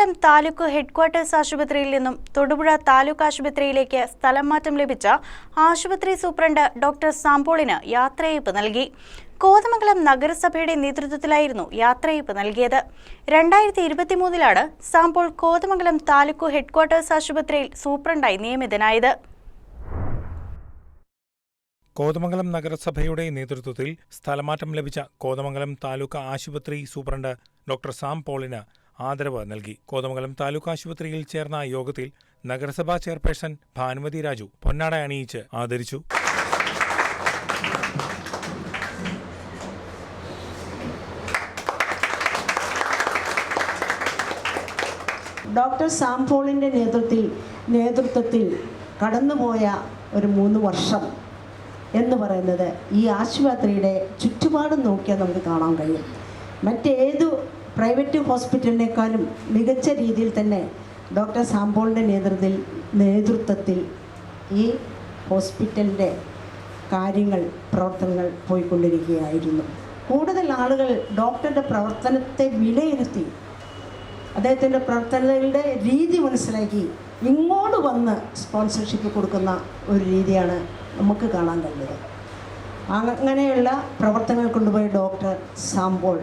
Kothamangalam taluk headquarters ആശുപത്രിയിൽ നിന്നും തൊടുപുഴ താലൂക്ക് ആശുപത്രിയിലേക്ക് സ്ഥലം മാറ്റം ലഭിച്ച ആശുപത്രി സൂപ്രണ്ട് ഡോക്ടർ സാംപോളിന് യാത്രയയപ്പ് നൽകി. കോതമംഗലം നഗരസഭയുടെ നേതൃത്വത്തിലായിരുന്നു യാത്രയയപ്പ് നൽകിയത്. 2023 സാംപോൾ കോതമംഗലം താലൂക്ക് ഹെഡ്ക്വാർട്ടേഴ്സ് ആശുപത്രിയിൽ സൂപ്രണ്ടായി നിയമിതനായത്. കോതമംഗലം നഗരസഭയുടെ നേതൃത്വത്തിൽ സ്ഥലമാറ്റം ലഭിച്ച കോതമംഗലം താലൂക്ക് ആശുപത്രി സൂപ്രണ്ട് ഡോക്ടർ സാംപോളിന് ആദരവ് നൽകി. കോതമംഗലം താലൂക്ക് ആശുപത്രിയിൽ ചേർന്ന യോഗത്തിൽ നഗരസഭാ ചെയർപേഴ്സൺ ഭാനുമതി രാജു പൊന്നാട അണിയിച്ച് ആദരിച്ചു. ഡോക്ടർ സാംപോളിൻ്റെ നേതൃത്വത്തിൽ കടന്നുപോയ ഒരു 3 വർഷം എന്ന് പറയുന്നത് ഈ ആശുപത്രിയുടെ ചുറ്റുപാടും നോക്കിയാൽ നമുക്ക് കാണാൻ കഴിയും. മറ്റേതു പ്രൈവറ്റ് ഹോസ്പിറ്റലിനേക്കാളും മികച്ച രീതിയിൽ തന്നെ ഡോക്ടർ സാംപോളിൻ്റെ നേതൃത്വത്തിൽ ഈ ഹോസ്പിറ്റലിൻ്റെ പ്രവർത്തനങ്ങൾ പോയിക്കൊണ്ടിരിക്കുകയായിരുന്നു. കൂടുതൽ ആളുകൾ ഡോക്ടറുടെ പ്രവർത്തനത്തെ വിലയിരുത്തി അദ്ദേഹത്തിൻ്റെ പ്രവർത്തനങ്ങളുടെ രീതി മനസ്സിലാക്കി ഇങ്ങോട്ട് വന്ന് സ്പോൺസർഷിപ്പ് കൊടുക്കുന്ന ഒരു രീതിയാണ് നമുക്ക് കാണാൻ കഴിഞ്ഞത്. അങ്ങനെയുള്ള പ്രവർത്തനങ്ങൾ കൊണ്ടുപോയ ഡോക്ടർ സാംപോൾ.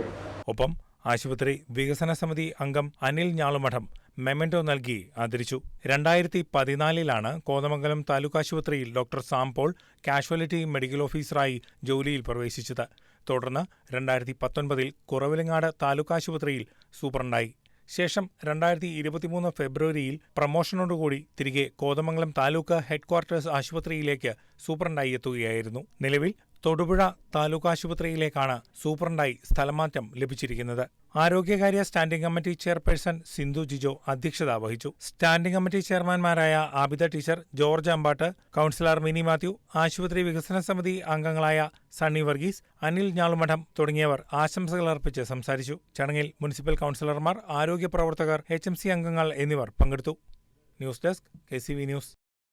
ഒപ്പം ആശുപത്രി വികസന സമിതി അംഗം അനിൽ ഞാളുമഠം മെമന്റോ നൽകി ആദരിച്ചു. 2014 കോതമംഗലം താലൂക്ക് ആശുപത്രിയിൽ ഡോക്ടർ സാംപോൾ കാഷ്വാലിറ്റി മെഡിക്കൽ ഓഫീസറായി ജോലിയിൽ പ്രവേശിച്ചത്. തുടർന്ന് 2019 കുറവിലങ്ങാട് താലൂക്ക് ആശുപത്രിയിൽ സൂപ്രണ്ടായി. ശേഷം 2023 ഫെബ്രുവരിയിൽ പ്രമോഷനോടുകൂടി തിരികെ കോതമംഗലം താലൂക്ക് ഹെഡ്ക്വാർട്ടേഴ്സ് ആശുപത്രിയിലേക്ക് സൂപ്രണ്ടായി എത്തുകയായിരുന്നു. നിലവിൽ തൊടുപുഴ താലൂക്ക് ആശുപത്രിയിലേക്കാണ് സൂപ്രണ്ടായി സ്ഥലമാറ്റം ലഭിച്ചിരിക്കുന്നത്. ആരോഗ്യകാര്യ standing committee chairperson Sindhu Jijo അധ്യക്ഷത വഹിച്ചു. സ്റ്റാൻഡിംഗ് കമ്മിറ്റി ചെയർമാൻമാരായ Abida teacher, George Ambatt, councillor Mini Mathew, ആശുപത്രി വികസന സമിതി അംഗങ്ങളായ സണ്ണി വർഗീസ്, അനിൽ ഞാളുമഠം തുടങ്ങിയവർ ആശംസകൾ അർപ്പിച്ച് സംസാരിച്ചു. ചടങ്ങിൽ മുനിസിപ്പൽ കൗൺസിലർമാർ, ആരോഗ്യ പ്രവർത്തകർ, HMC അംഗങ്ങൾ എന്നിവർ പങ്കെടുത്തു. News desk KCV news.